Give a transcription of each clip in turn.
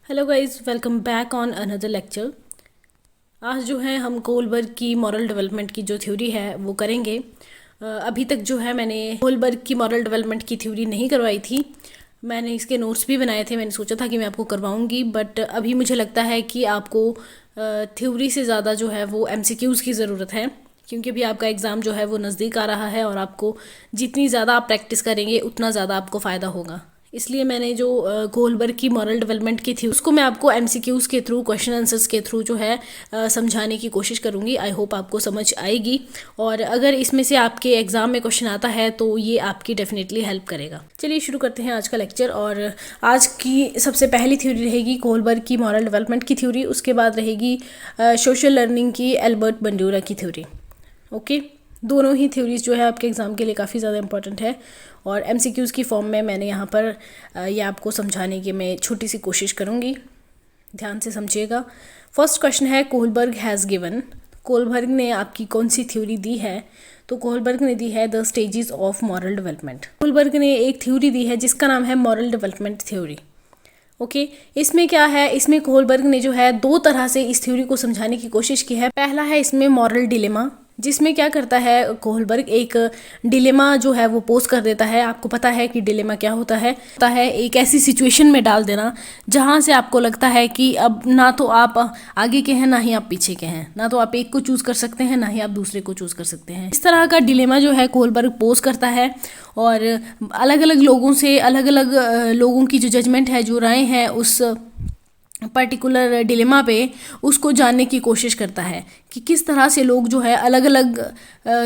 Hello guys, welcome back on another lecture. आज जो है हम कोलबर्ग की मॉरल डेवलपमेंट की जो थ्योरी है वो करेंगे। अभी तक जो है मैंने कोलबर्ग की मॉरल डेवलपमेंट की थ्योरी नहीं करवाई थी। मैंने इसके नोट्स भी बनाए थे, मैंने सोचा था कि मैं आपको करवाऊंगी, बट अभी मुझे लगता है कि आपको थ्योरी से ज़्यादा जो है वो एमसीक्यूज़ की ज़रूरत है, क्योंकि अभी आपका एग्ज़ाम जो है वो नज़दीक आ रहा है और आपको जितनी ज़्यादा आप प्रैक्टिस करेंगे उतना ज़्यादा आपको फ़ायदा होगा। इसलिए मैंने जो कोलबर्ग की मॉरल डेवलपमेंट की थी उसको मैं आपको एमसीक्यूज़ के थ्रू, क्वेश्चन आंसर्स के थ्रू जो है समझाने की कोशिश करूँगी। आई होप आपको समझ आएगी, और अगर इसमें से आपके एग्ज़ाम में क्वेश्चन आता है तो ये आपकी डेफिनेटली हेल्प करेगा। चलिए शुरू करते हैं आज का लेक्चर। और आज की सबसे पहली थ्योरी रहेगी कोलबर्ग की मॉरल डेवलपमेंट की थ्योरी, उसके बाद रहेगी सोशल लर्निंग की एल्बर्ट बंडूरा की थ्योरी। ओके, दोनों ही थ्योरीज जो है आपके एग्ज़ाम के लिए काफ़ी ज़्यादा इंपॉर्टेंट है, और एमसीक्यूज़ की फॉर्म में मैंने यहाँ पर ये आपको समझाने की मैं छोटी सी कोशिश करूँगी। ध्यान से समझिएगा। फर्स्ट क्वेश्चन है, कोलबर्ग हैज़ गिवन। कोलबर्ग ने आपकी कौन सी थ्योरी दी है? तो कोलबर्ग ने दी है the stages of moral development. Kohlberg ने एक थ्योरी दी है जिसका नाम है मॉरल डेवलपमेंट थ्योरी। ओके, इसमें क्या है, इसमें कोलबर्ग ने जो है दो तरह से इस थ्योरी को समझाने की कोशिश की है। पहला है इसमें मॉरल डिलेमा, जिसमें क्या करता है कोलबर्ग, एक डिलेमा जो है वो पोज कर देता है। आपको पता है कि डिलेमा क्या होता है एक ऐसी सिचुएशन में डाल देना जहां से आपको लगता है कि अब ना तो आप आगे के हैं ना ही आप पीछे के हैं, ना तो आप एक को चूज कर सकते हैं ना ही आप दूसरे को चूज कर सकते हैं। इस तरह का डिलेमा जो है कोलबर्ग पोज करता है, और अलग अलग लोगों से, अलग अलग लोगों की जो जजमेंट है, जो राय है उस पर्टिकुलर डिलेमा पे, उसको जानने की कोशिश करता है कि किस तरह से लोग जो है अलग अलग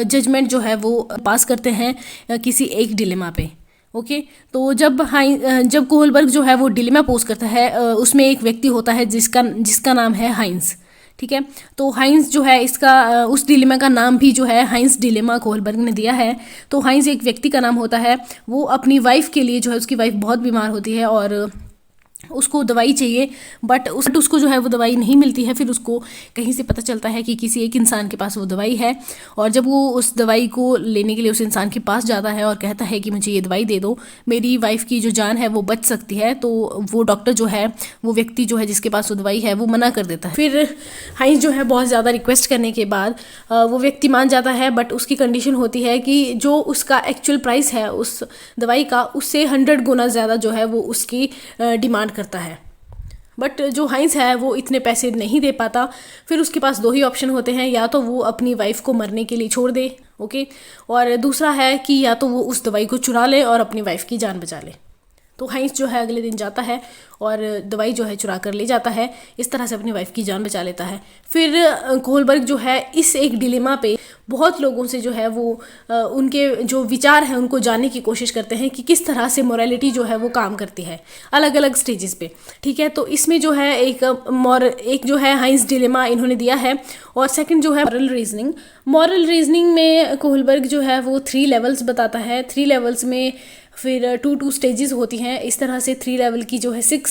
जजमेंट जो है वो पास करते हैं किसी एक डिलेमा पे। ओके, तो जब कोलबर्ग जो है वो डिलेमा पोज करता है, उसमें एक व्यक्ति होता है जिसका नाम है हाइंस। ठीक है, तो हाइंस जो है, इसका उस डिलेमा का नाम भी जो है हाइंस डिलेमा कोलबर्ग ने दिया है। तो हाइंस एक व्यक्ति का नाम होता है, वो अपनी वाइफ के लिए जो है, उसकी वाइफ बहुत बीमार होती है और उसको दवाई चाहिए, बट उसको जो है वो दवाई नहीं मिलती है। फिर उसको कहीं से पता चलता है कि किसी एक इंसान के पास वो दवाई है, और जब वो उस दवाई को लेने के लिए उस इंसान के पास जाता है और कहता है कि मुझे ये दवाई दे दो, मेरी वाइफ की जो जान है वो बच सकती है, तो वो डॉक्टर जो है, वो व्यक्ति जो है जिसके पास वो दवाई है, वो मना कर देता है। फिर हाइंस जो है बहुत ज़्यादा रिक्वेस्ट करने के बाद वो व्यक्ति मान जाता है, बट उसकी कंडीशन होती है कि जो उसका एक्चुअल प्राइस है उस दवाई का, उससे 100 गुना ज़्यादा जो है वो उसकी डिमांड करता है। बट जो हाइंस है वो इतने पैसे नहीं दे पाता। फिर उसके पास दो ही ऑप्शन होते हैं, या तो वो अपनी वाइफ को मरने के लिए छोड़ दे, ओके, और दूसरा है कि या तो वो उस दवाई को चुरा ले और अपनी वाइफ की जान बचा ले। तो हाइंस जो है अगले दिन जाता है और दवाई जो है चुरा कर ले जाता है, इस तरह से अपनी वाइफ की जान बचा लेता है। फिर कोलबर्ग जो है इस एक डिलेमा पे बहुत लोगों से जो है वो उनके जो विचार हैं उनको जानने की कोशिश करते हैं कि किस तरह से मोरालिटी जो है वो काम करती है अलग अलग स्टेजेस पे। ठीक है, तो इसमें जो है एक जो है हाइंस डिलेमा इन्होंने दिया है, और सेकंड जो है मॉरल रीजनिंग। मॉरल रीजनिंग में कोलबर्ग जो है वो 3 लेवल्स बताता है। 3 लेवल्स में फिर 2 स्टेजेस होती हैं। इस तरह से 3 लेवल की जो है 6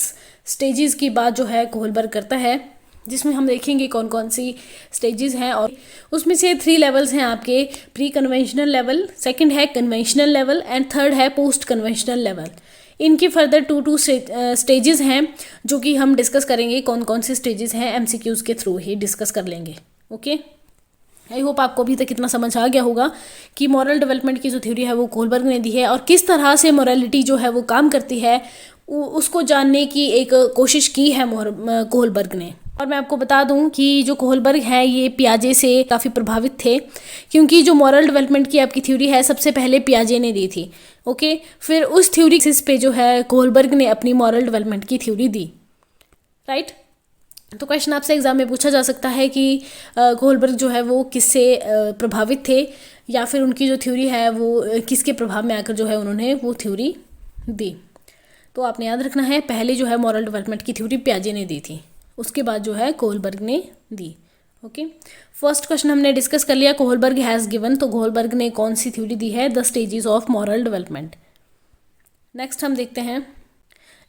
स्टेजेस की बात जो है कोलबर्ग करता है, जिसमें हम देखेंगे कौन कौन सी स्टेजेस हैं, और उसमें से 3 लेवल्स हैं आपके प्री कन्वेंशनल लेवल, सेकंड है कन्वेंशनल लेवल, एंड थर्ड है पोस्ट कन्वेंशनल लेवल। इनकी फर्दर 2 स्टेजेस हैं जो कि हम डिस्कस करेंगे। कौन कौन से स्टेजेस हैं एमसीक्यूज़ के थ्रू ही डिस्कस कर लेंगे। ओके, आई होप आपको अभी तक इतना समझ आ गया होगा कि मॉरल डेवलपमेंट की जो थ्योरी है वो कोलबर्ग ने दी है, और किस तरह से मॉरलिटी जो है वो काम करती है उसको जानने की एक कोशिश की है कोलबर्ग ने। और मैं आपको बता दूं कि जो कोलबर्ग है ये पियाजे से काफ़ी प्रभावित थे, क्योंकि जो मॉरल डेवलपमेंट की आपकी थ्योरी है सबसे पहले पियाजे ने दी थी। ओके, फिर उस थ्योरी पे जो है कोलबर्ग ने अपनी मॉरल डेवलपमेंट की थ्योरी दी। राइट, तो क्वेश्चन आपसे एग्जाम में पूछा जा सकता है कि कोलबर्ग जो है वो किससे प्रभावित थे, या फिर उनकी जो थ्योरी है वो किसके प्रभाव में आकर जो है उन्होंने वो थ्योरी दी। तो आपने याद रखना है, पहले जो है मॉरल डेवलपमेंट की थ्योरी पियाजे ने दी थी, उसके बाद जो है कोलबर्ग ने दी। ओके, फर्स्ट क्वेश्चन हमने डिस्कस कर लिया, कोलबर्ग हैज़ गिवन। तो कोलबर्ग ने कौन सी थ्योरी दी है? The stages of moral development. Next हम देखते हैं,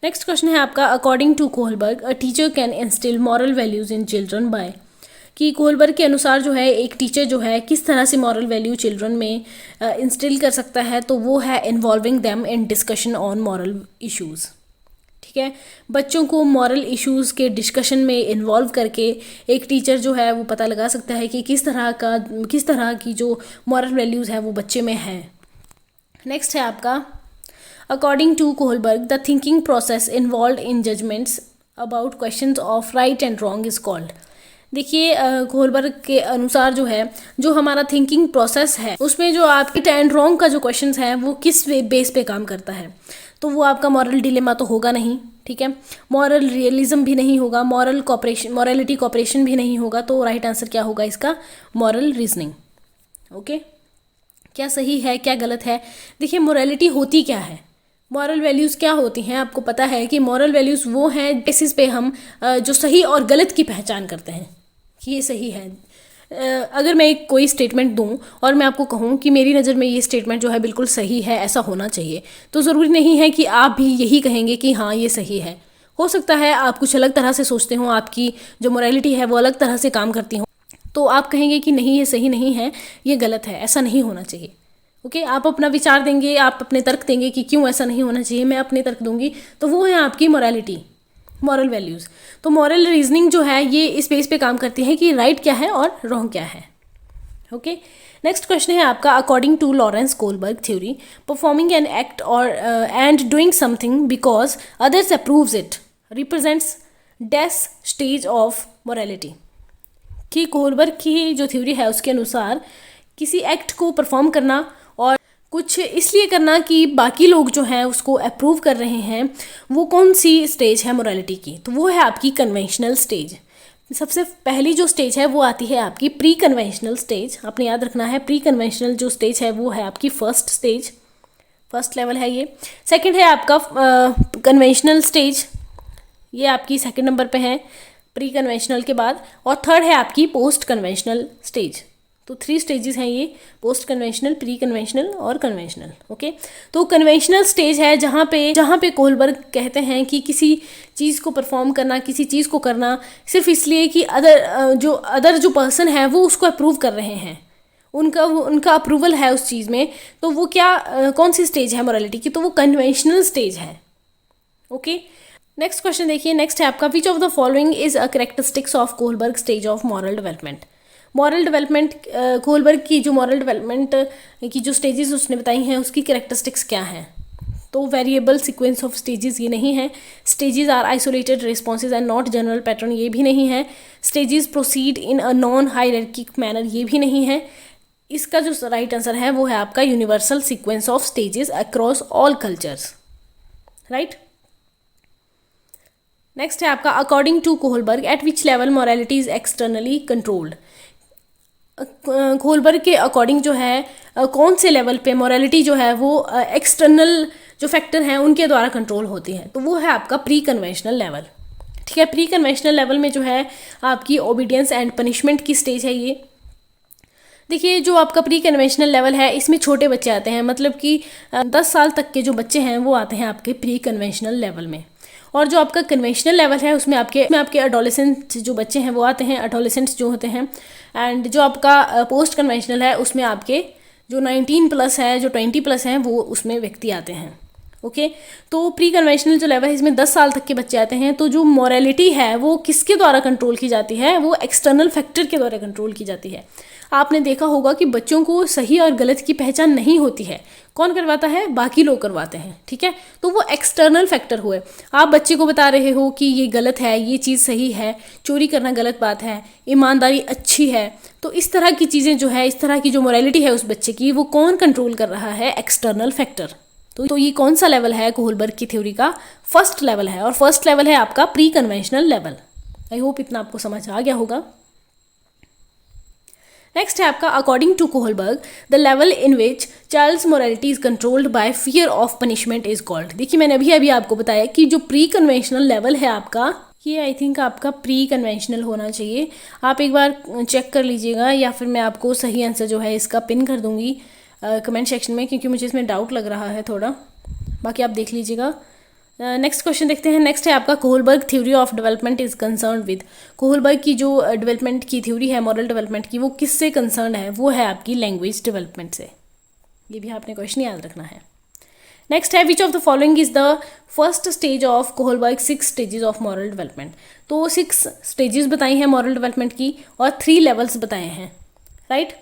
नेक्स्ट क्वेश्चन है आपका, according to Kohlberg a teacher can instil moral values in children by. कि कोलबर्ग के अनुसार जो है एक टीचर जो है किस तरह से मॉरल वैल्यू चिल्ड्रन में इंस्टिल कर सकता है, तो वो है involving them in discussion on moral issues. ठीक है। बच्चों को मॉरल इश्यूज़ के डिस्कशन में इन्वॉल्व करके एक टीचर जो है वो पता लगा सकता है कि किस तरह की जो मॉरल वैल्यूज़ है वो बच्चे में है। नेक्स्ट है आपका, according to Kohlberg the thinking process involve in judgements about questions of right and wrong is called. देखिए कोहलबर्ग के अनुसार जो है, जो हमारा थिंकिंग प्रोसेस है उसमें जो आपके राइट एंड रॉन्ग का जो क्वेश्चंस है वो किस बेस पे काम करता है, तो वो आपका मॉरल डिलेमा तो होगा नहीं, ठीक है। मॉरल रियलिज्म भी नहीं होगा, मॉरलिटी कॉपरेशन भी नहीं होगा, तो राइट आंसर क्या होगा इसका, मॉरल रीजनिंग। ओके, क्या सही है क्या गलत है। देखिए मोरालिटी होती क्या है, मॉरल वैल्यूज़ क्या होती हैं, आपको पता है कि मॉरल वैल्यूज़ वो हैं बेसिस पे हम जो सही और गलत की पहचान करते हैं कि ये सही है। अगर मैं एक कोई स्टेटमेंट दूं और मैं आपको कहूं कि मेरी नज़र में ये स्टेटमेंट जो है बिल्कुल सही है, ऐसा होना चाहिए, तो ज़रूरी नहीं है कि आप भी यही कहेंगे कि हाँ ये सही है। हो सकता है आप कुछ अलग तरह से सोचते हो, आपकी जो मोरालिटी है वो अलग तरह से काम करती हो, तो आप कहेंगे कि नहीं ये सही नहीं है, ये गलत है, ऐसा नहीं होना चाहिए। ओके, आप अपना विचार देंगे, आप अपने तर्क देंगे कि क्यों ऐसा नहीं होना चाहिए, मैं अपने तर्क दूंगी, तो वो है आपकी मोरालिटी, मॉरल वैल्यूज़। तो मॉरल रीजनिंग जो है ये इस बेस पे काम करती है कि राइट क्या है और रॉन्ग क्या है। ओके, नेक्स्ट क्वेश्चन है आपका, according to Lawrence Kohlberg theory performing an act or and doing something because others approves it represents dash stage of morality. कि कोहलबर्ग की जो थ्योरी है उसके अनुसार किसी एक्ट को परफॉर्म करना और कुछ इसलिए करना कि बाकी लोग जो हैं उसको अप्रूव कर रहे हैं, वो कौन सी स्टेज है मोरालिटी की, तो वो है आपकी कन्वेंशनल स्टेज। सबसे पहली जो स्टेज है वो आती है आपकी प्री कन्वेंशनल स्टेज। आपने याद रखना है प्री कन्वेंशनल जो स्टेज है वो है आपकी फर्स्ट स्टेज, फर्स्ट लेवल है ये। सेकंड है आपका कन्वेंशनल स्टेज, ये आपकी सेकंड नंबर पे है प्री कन्वेंशनल के बाद। और थर्ड है आपकी पोस्ट कन्वेंशनल स्टेज। तो 3 स्टेजेस हैं ये, पोस्ट कन्वेंशनल, प्री कन्वेंशनल और कन्वेंशनल। ओके, तो कन्वेंशनल स्टेज है जहाँ पे कोहलबर्ग कहते हैं कि किसी चीज़ को परफॉर्म करना, किसी चीज़ को करना सिर्फ इसलिए कि अदर जो पर्सन है वो उसको अप्रूव कर रहे हैं, उनका अप्रूवल है उस चीज़ में, तो वो कौन सी स्टेज है मोरालिटी की, तो वो कन्वेंशनल स्टेज है। ओके, नेक्स्ट क्वेश्चन देखिए, नेक्स्ट है आपका, विच of the following is a characteristics of Kohlberg stage of moral development. Moral development, Kohlberg की जो मॉरल डेवलपमेंट की जो स्टेजेस उसने बताई हैं उसकी कैरेक्टरिस्टिक्स क्या हैं, तो वेरिएबल सीक्वेंस ऑफ स्टेजेस ये नहीं है, stages are isolated responses and not general pattern ये भी नहीं है, stages proceed in a non hierarchic manner ये भी नहीं है। इसका जो राइट आंसर है वो है आपका universal sequence of stages across all cultures, right. Next है आपका, according to Kohlberg at which level morality is externally controlled. Kohlberg के अकॉर्डिंग जो है कौन से लेवल पे मॉरलिटी जो है वो एक्सटर्नल जो फैक्टर हैं उनके द्वारा कंट्रोल होती है, तो वो है आपका प्री कन्वेंशनल लेवल, ठीक है। प्री कन्वेंशनल लेवल में जो है आपकी ओबीडियंस एंड पनिशमेंट की स्टेज है ये। देखिए जो आपका प्री कन्वेंशनल लेवल है इसमें छोटे बच्चे आते हैं, मतलब कि 10 साल तक के जो बच्चे हैं वो आते हैं आपके प्री कन्वेंशनल लेवल में। और जो आपका कन्वेंशनल लेवल है उसमें आपके एडोलेसेंट जो बच्चे हैं वो आते हैं, एडोलेसेंट्स जो होते हैं। एंड जो आपका पोस्ट कन्वेंशनल है उसमें आपके जो 19+ है, जो 20+ हैं, वो उसमें व्यक्ति आते हैं। ओके, तो प्री कन्वेंशनल जो लेवल है इसमें 10 साल तक के बच्चे आते हैं। तो जो मॉरलिटी है वो किसके द्वारा कंट्रोल की जाती है, वो एक्सटर्नल फैक्टर के द्वारा कंट्रोल की जाती है। आपने देखा होगा कि बच्चों को सही और गलत की पहचान नहीं होती है, कौन करवाता है, बाकी लोग करवाते हैं, ठीक है। तो वो एक्सटर्नल फैक्टर हुए। आप बच्चे को बता रहे हो कि ये गलत है, ये चीज़ सही है, चोरी करना गलत बात है, ईमानदारी अच्छी है, तो इस तरह की चीज़ें जो है, इस तरह की जो मोरालिटी है उस बच्चे की, वो कौन कंट्रोल कर रहा है, एक्सटर्नल फैक्टर। तो ये कौन सा लेवल है कोहलबर्ग की थ्योरी का, फर्स्ट लेवल है, और फर्स्ट लेवल है आपका pre conventional level. I hope इतना आपको समझ आ गया होगा। नेक्स्ट है आपका, according to Kohlberg the level in which child's morality is controlled by fear of punishment is called. देखिए मैंने अभी आपको बताया कि जो प्री कन्वेंशनल लेवल है आपका, ये आई थिंक आपका प्री कन्वेंशनल होना चाहिए। आप एक बार चेक कर लीजिएगा, या फिर मैं आपको सही आंसर जो है इसका पिन कर दूंगी कमेंट सेक्शन में, क्योंकि मुझे इसमें डाउट लग रहा है थोड़ा, बाकी आप देख लीजिएगा। नेक्स्ट क्वेश्चन देखते हैं। नेक्स्ट है आपका, Kohlberg theory of development is concern with. Kohlberg की जो डेवलपमेंट की थ्योरी है मॉरल डेवलपमेंट की, वो किससे कंसर्न है, वो है आपकी लैंग्वेज डेवलपमेंट से। ये भी आपने क्वेश्चन याद रखना है। नेक्स्ट है which of the following is the first stage of Kohlberg 6 stages of moral development. तो 6 स्टेजेस बताई हैं मॉरल डेवलपमेंट की और 3 लेवल्स बताए हैं, राइट।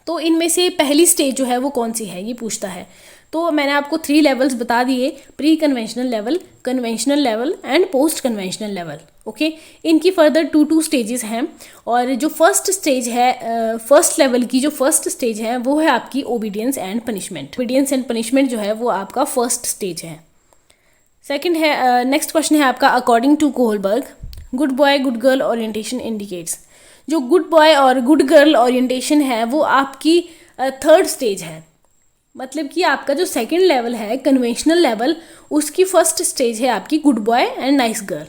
तो इनमें से पहली स्टेज जो है वो कौन सी है ये पूछता है। तो मैंने आपको 3 लेवल्स बता दिए, pre conventional level, conventional level and post conventional level. Okay, इनकी फर्दर 2 स्टेजेस हैं और जो फर्स्ट स्टेज है, फर्स्ट लेवल की जो फर्स्ट स्टेज है वो है आपकी obedience and punishment. Obedience and punishment जो है वो आपका फर्स्ट स्टेज है। सेकंड है, नेक्स्ट क्वेश्चन है आपका, according to Kohlberg good boy good girl orientation indicates. जो गुड बॉय और गुड गर्ल ओरिएंटेशन है वो आपकी थर्ड स्टेज है। मतलब कि आपका जो सेकंड लेवल है कन्वेंशनल लेवल, उसकी फर्स्ट स्टेज है आपकी good boy and nice girl.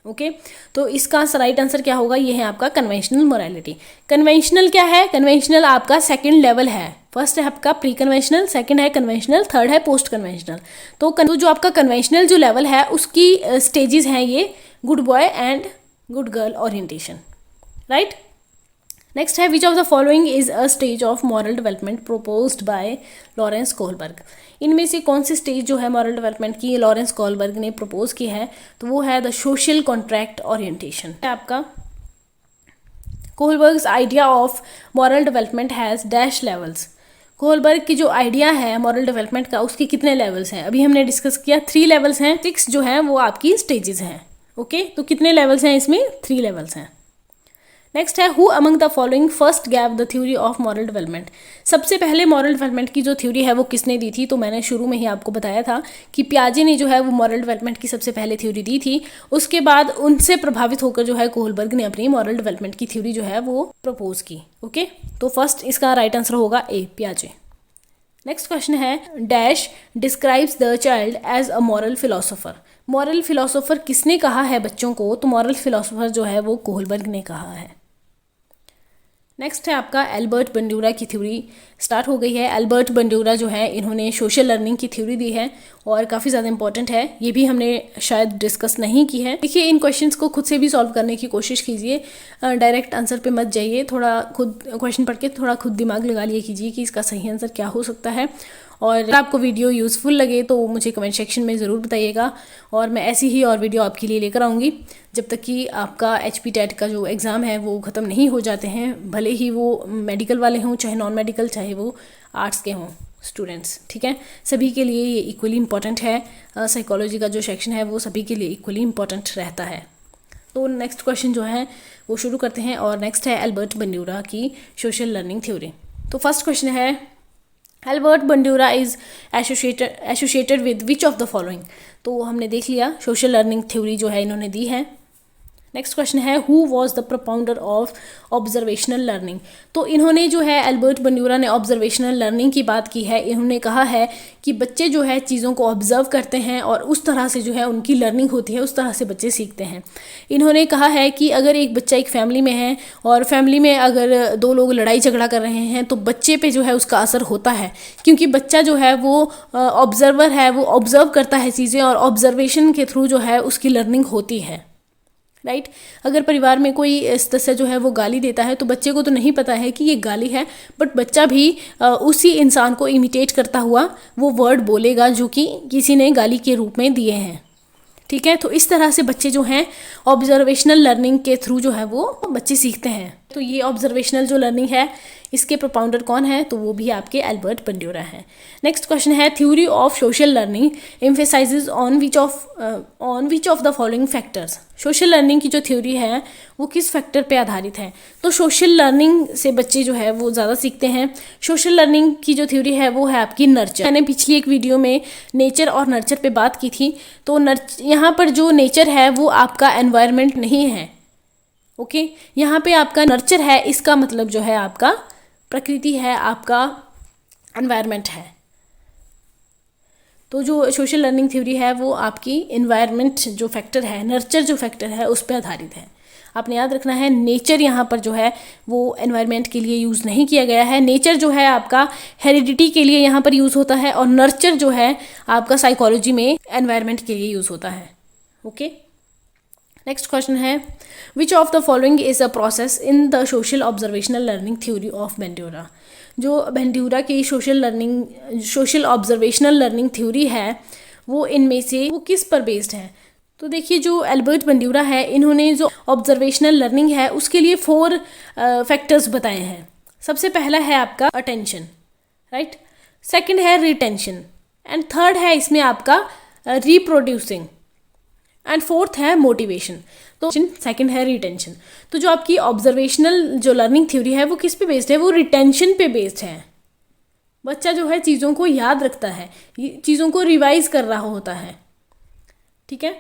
Okay, तो इसका राइट आंसर क्या होगा, ये है आपका कन्वेंशनल मोरालिटी। कन्वेंशनल क्या है, कन्वेंशनल आपका सेकंड लेवल है। फर्स्ट है आपका प्री कन्वेंशनल, सेकंड है कन्वेंशनल, थर्ड है पोस्ट कन्वेंशनल। तो जो आपका कन्वेंशनल जो लेवल है उसकी स्टेजेस हैं ये good boy and good girl orientation, right. Next है which of the following is a stage of moral development proposed by Lawrence Kohlberg. इनमें से कौन सी स्टेज जो है मॉरल डेवलपमेंट की लॉरेंस कोहलबर्ग ने प्रपोज की है, तो वो है द सोशल कॉन्ट्रैक्ट ओरिएंटेशन। आपका Kohlberg's idea of moral development has dash levels. Kohlberg की जो आइडिया है मॉरल डेवलपमेंट का उसके कितने लेवल्स हैं, अभी हमने डिस्कस किया 3 लेवल्स हैं, 6 जो हैं वो आपकी स्टेजेस हैं। ओके, तो कितने लेवल्स हैं इसमें, 3 लेवल्स हैं। नेक्स्ट है who among the following first gave the theory of moral development. सबसे पहले मॉरल डेवलपमेंट की जो थ्योरी है वो किसने दी थी, तो मैंने शुरू में ही आपको बताया था कि पियाजे ने जो है वो मॉरल डेवलपमेंट की सबसे पहले थ्योरी दी थी। उसके बाद उनसे प्रभावित होकर जो है कोहलबर्ग ने अपनी मॉरल डेवलपमेंट की थ्योरी जो है वो प्रपोज की। ओके, तो फर्स्ट इसका राइट आंसर होगा ए, पियाजे। नेक्स्ट क्वेश्चन है dash describes the child as a moral philosopher. Moral philosopher किसने कहा है बच्चों को, तो मॉरल फिलोसोफर जो है वो कोहलबर्ग ने कहा है। नेक्स्ट है आपका एल्बर्ट बंडूरा की थ्योरी स्टार्ट हो गई है। एल्बर्ट बंडूरा जो है इन्होंने सोशल लर्निंग की थ्योरी दी है और काफ़ी ज़्यादा इंपॉर्टेंट है, ये भी हमने शायद डिस्कस नहीं की है। देखिए इन क्वेश्चंस को खुद से भी सॉल्व करने की कोशिश कीजिए, डायरेक्ट आंसर पे मत जाइए, थोड़ा खुद क्वेश्चन पढ़ के थोड़ा खुद दिमाग लगा लिया कीजिए कि इसका सही आंसर क्या हो सकता है। और अगर आपको वीडियो यूज़फुल लगे तो मुझे कमेंट सेक्शन में ज़रूर बताइएगा और मैं ऐसी ही और वीडियो आपके लिए लेकर आऊँगी जब तक कि आपका HP टेट का जो एग्ज़ाम है वो ख़त्म नहीं हो जाते हैं, भले ही वो मेडिकल वाले हों चाहे नॉन मेडिकल, चाहे वो आर्ट्स के हों स्टूडेंट्स, ठीक है, सभी के लिए ये इक्वली इंपॉर्टेंट है। साइकोलॉजी का जो सेक्शन है वो सभी के लिए इक्वली इंपॉर्टेंट रहता है। तो नेक्स्ट क्वेश्चन जो है वो शुरू करते हैं और नेक्स्ट है एल्बर्ट बंडूरा की सोशल लर्निंग थ्योरी। तो फर्स्ट क्वेश्चन है Albert Bandura is associated with which of the following. तो हमने देख लिया सोशल लर्निंग थ्योरी जो है इन्होंने दी है। नेक्स्ट क्वेश्चन है who was the propounder of observational learning. तो इन्होंने जो है एल्बर्ट बंडूरा ने ऑब्जर्वेशनल लर्निंग की बात की है। इन्होंने कहा है कि बच्चे जो है चीज़ों को ऑब्जर्व करते हैं और उस तरह से जो है उनकी लर्निंग होती है, उस तरह से बच्चे सीखते हैं। इन्होंने कहा है कि अगर एक बच्चा एक फैमिली में है और फैमिली में अगर 2 लोग लड़ाई झगड़ा कर रहे हैं तो बच्चे पे जो है उसका असर होता है, क्योंकि बच्चा जो है वो ऑब्जर्वर है, वो ऑब्जर्व करता है चीज़ें और ऑब्जर्वेशन के थ्रू जो है उसकी लर्निंग होती है, राइट। अगर परिवार में कोई सदस्य जो है वो गाली देता है तो बच्चे को तो नहीं पता है कि ये गाली है, बट बच्चा भी उसी इंसान को इमिटेट करता हुआ वो वर्ड बोलेगा जो कि किसी ने गाली के रूप में दिए हैं, ठीक है। तो इस तरह से बच्चे जो हैं ऑब्जर्वेशनल लर्निंग के थ्रू जो है वो बच्चे सीखते हैं। तो ये ऑब्जर्वेशनल जो लर्निंग है इसके प्रोपाउंडर कौन है, तो वो भी आपके एल्बर्ट बंडूरा है। नेक्स्ट क्वेश्चन है theory of social learning emphasises on which of the following factors. Social learning की जो थ्योरी है वो किस फैक्टर पे आधारित है, तो सोशल लर्निंग से बच्चे जो है वो ज़्यादा सीखते हैं। सोशल लर्निंग की जो थ्योरी है वो है आपकी नर्चर। मैंने पिछली एक वीडियो में नेचर और नर्चर पे बात की थी। तो यहाँ पर जो नेचर है वो आपका एनवायरनमेंट नहीं है, ओके। यहाँ पे आपका नर्चर है, इसका मतलब जो है आपका प्रकृति है, आपका एनवायरनमेंट है। तो जो सोशल लर्निंग थ्योरी है वो आपकी एनवायरनमेंट जो फैक्टर है, नर्चर जो फैक्टर है उस पर आधारित है। आपने याद रखना है नेचर यहाँ पर जो है वो एनवायरनमेंट के लिए यूज़ नहीं किया गया है। नेचर जो है आपका हेरिडिटी के लिए यहाँ पर यूज़ होता है और नर्चर जो है आपका साइकोलॉजी में एनवायरनमेंट के लिए यूज़ होता है, ओके। नेक्स्ट क्वेश्चन है which of the following is a process in the social observational learning theory of Bandura. जो बंड्यूरा की सोशल ऑब्जर्वेशनल लर्निंग थ्योरी है वो इनमें से वो किस पर बेस्ड है। तो देखिए जो एल्बर्ट बंड्यूरा है इन्होंने जो ऑब्जर्वेशनल लर्निंग है उसके लिए 4 फैक्टर्स बताए हैं। सबसे पहला है आपका अटेंशन, राइट, सेकंड है रिटेंशन, एंड थर्ड है इसमें आपका रिप्रोड्यूसिंग, एंड फोर्थ है मोटिवेशन। तो सेकंड है रिटेंशन। तो जो आपकी ऑब्जर्वेशनल जो लर्निंग थ्योरी है वो किस पे बेस्ड है, वो रिटेंशन पे बेस्ड है। बच्चा जो है चीज़ों को याद रखता है, चीज़ों को रिवाइज कर रहा होता है, ठीक है।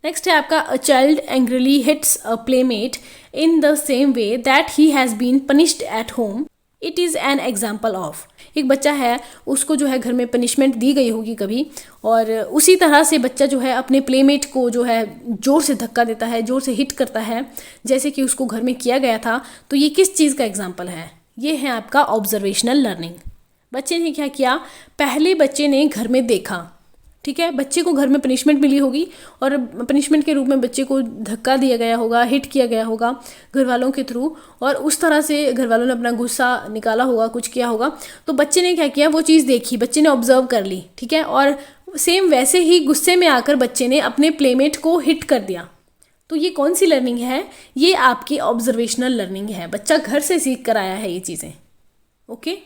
नेक्स्ट है आपका a child angrily hits a playmate in the same way that he has been punished at home, it is an example of. एक बच्चा है, उसको जो है घर में पनिशमेंट दी गई होगी कभी, और उसी तरह से बच्चा जो है अपने प्लेमेट को जो है ज़ोर से धक्का देता है, ज़ोर से हिट करता है, जैसे कि उसको घर में किया गया था। तो ये किस चीज़ का एग्जाम्पल है, ये है आपका ऑब्जर्वेशनल लर्निंग। बच्चे ने क्या किया, पहले बच्चे ने घर में देखा, ठीक है, बच्चे को घर में पनिशमेंट मिली होगी और पनिशमेंट के रूप में बच्चे को धक्का दिया गया होगा, हिट किया गया होगा घर वालों के थ्रू, और उस तरह से घर वालों ने अपना गुस्सा निकाला होगा, कुछ किया होगा। तो बच्चे ने क्या किया, वो चीज़ देखी, बच्चे ने ऑब्जर्व कर ली, ठीक है, और सेम वैसे ही गुस्से में आकर बच्चे ने अपने प्लेमेट को हिट कर दिया। तो ये कौन सी लर्निंग है, ये आपकी ऑब्जर्वेशनल लर्निंग है। बच्चा घर से सीख कर आया है ये चीज़ें, ओके।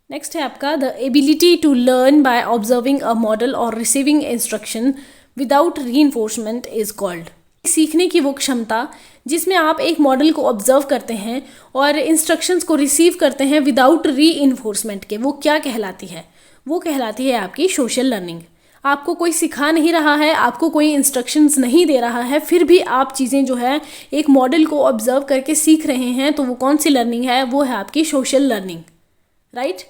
नेक्स्ट है आपका the ability to learn by observing a model or receiving instruction without reinforcement is called. सीखने की वो क्षमता जिसमें आप एक मॉडल को ऑब्जर्व करते हैं और इंस्ट्रक्शंस को रिसीव करते हैं विदाउट रीइंफोर्समेंट के, वो क्या कहलाती है, वो कहलाती है आपकी सोशल लर्निंग। आपको कोई सिखा नहीं रहा है, आपको कोई इंस्ट्रक्शंस नहीं दे रहा है, फिर भी आप चीज़ें जो है एक मॉडल को ऑब्जर्व करके सीख रहे हैं, तो वो कौन सी लर्निंग है, वो है आपकी सोशल लर्निंग, राइट।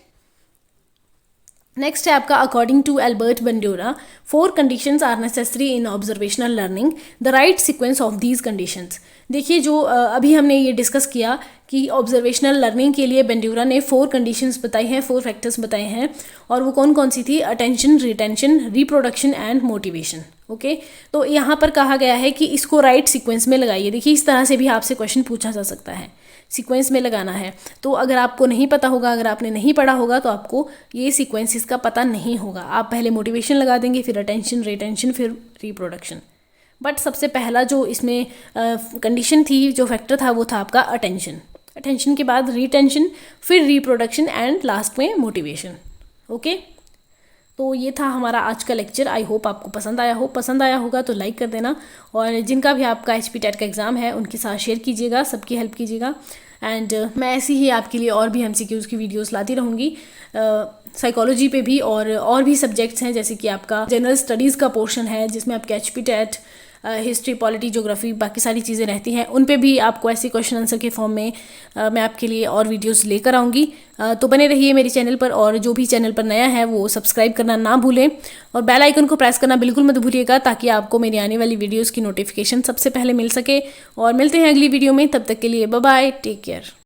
नेक्स्ट है आपका according to Albert Bandura 4 conditions are necessary in observational learning, the right sequence of these conditions. देखिए जो अभी हमने ये डिस्कस किया कि ऑब्जर्वेशनल लर्निंग के लिए बंड्यूरा ने 4 कंडीशंस बताई हैं, 4 फैक्टर्स बताए हैं, और वो कौन कौन सी थी, attention, retention, reproduction and motivation, okay. तो यहाँ पर कहा गया है कि इसको राइट सीक्वेंस में लगाइए। देखिए इस तरह से भी आपसे क्वेश्चन पूछा जा सकता है, सीक्वेंस में लगाना है। तो अगर आपको नहीं पता होगा, अगर आपने नहीं पढ़ा होगा, तो आपको ये सीक्वेंसेस का पता नहीं होगा। आप पहले मोटिवेशन लगा देंगे, फिर अटेंशन, रिटेंशन, फिर रिप्रोडक्शन। बट सबसे पहला जो इसमें कंडीशन थी, जो फैक्टर था, वो था आपका अटेंशन। अटेंशन के बाद रिटेंशन, फिर रिप्रोडक्शन एंड लास्ट में मोटिवेशन, ओके। तो ये था हमारा आज का लेक्चर। आई होप आपको पसंद आया हो। पसंद आया होगा तो लाइक कर देना, और जिनका भी आपका HP टेट का एग्ज़ाम है उनके साथ शेयर कीजिएगा, सबकी हेल्प कीजिएगा। एंड मैं ऐसी ही आपके लिए और भी MCQs की वीडियोस लाती रहूँगी, साइकोलॉजी पे भी, और भी सब्जेक्ट्स हैं, जैसे कि आपका जनरल स्टडीज़ का पोर्शन है जिसमें आपके HP TET, history, polity, geography, बाकी सारी चीज़ें रहती हैं। उन पे भी आपको ऐसे क्वेश्चन आंसर के फॉर्म में मैं आपके लिए और वीडियोस लेकर आऊँगी। तो बने रहिए मेरे चैनल पर, और जो भी चैनल पर नया है वो सब्सक्राइब करना ना भूलें, और बेल आइकन को प्रेस करना बिल्कुल मत भूलिएगा, ताकि आपको मेरी आने वाली वीडियोज़ की नोटिफिकेशन सबसे पहले मिल सके। और मिलते हैं अगली वीडियो में, तब तक के लिए बाय बाय, टेक केयर।